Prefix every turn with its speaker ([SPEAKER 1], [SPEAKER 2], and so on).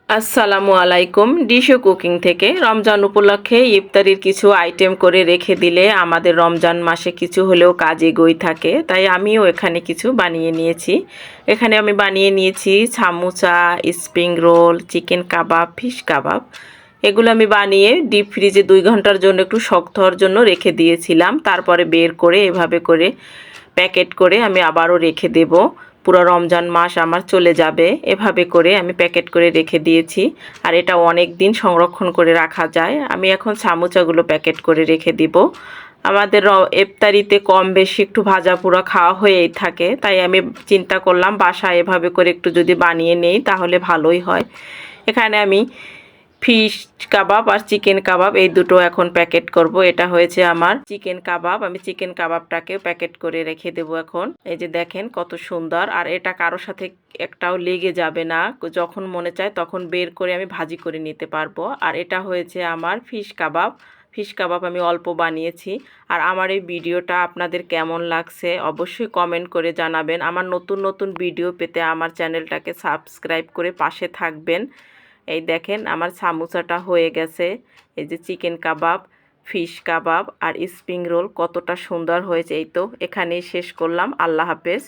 [SPEAKER 1] আসসালামু আলাইকুম। ডিশো কুকিং থেকে রমজান উপলক্ষে ইফতারির কিছু আইটেম করে রেখে দিলে আমাদের রমজান মাসে কিছু হলেও কাজে এগোই থাকে, তাই আমিও এখানে কিছু বানিয়ে নিয়েছি। এখানে আমি বানিয়ে নিয়েছি সামোসা, স্প্রিং রোল, চিকেন কাবাব, ফিশ কাবাব। এগুলো আমি বানিয়ে ডিপ ফ্রিজে 2 ঘন্টার জন্য একটু শক্ত হওয়ার জন্য রেখে দিয়েছিলাম। তারপরে বের করে এভাবে করে প্যাকেট করে আমি আবারও রেখে দেব। পুরো রমজান মাস আমার চলে যাবে। এভাবে করে আমি প্যাকেট করে রেখে দিয়েছি, আর এটা অনেক দিন সংরক্ষণ করে রাখা যায়। আমি এখন সামোসাগুলো প্যাকেট করে রেখে দিব। আমাদের ইফতারিতে কম বেশি একটু ভাজা পোড়া খাওয়া হয়েই থাকে, তাই আমি চিন্তা করলাম বাসায় এভাবে করে একটু যদি বানিয়ে নেই তাহলে ভালোই হয়। এখানে আমি ফিশ কাবাব আর চিকেন কাবাব এই দুটো এখন প্যাকেট করব। এটা হয়েছে আমার চিকেন কাবাব। আমি চিকেন কাবাবটাকে প্যাকেট করে রেখে দেবো এখন। এই যে দেখেন কত সুন্দর, আর এটা কারোর সাথে একটাও লেগে যাবে না। যখন মনে চায় তখন বের করে আমি ভাজি করে নিতে পারবো। আর এটা হয়েছে আমার ফিশ কাবাব। ফিশ কাবাব আমি অল্প বানিয়েছি। আর আমার এই ভিডিওটা আপনাদের কেমন লাগছে অবশ্যই কমেন্ট করে জানাবেন। আমার নতুন নতুন ভিডিও পেতে আমার চ্যানেলটাকে সাবস্ক্রাইব করে পাশে থাকবেন। এই দেখেন আমার সামোসাটা হয়ে গেছে। এই যে চিকেন কাবাব, ফিশ কাবাব আর স্প্রিং রোল কতটা সুন্দর হয়েছে। এই তো এখানেই শেষ করলাম। আল্লাহ হাফেজ।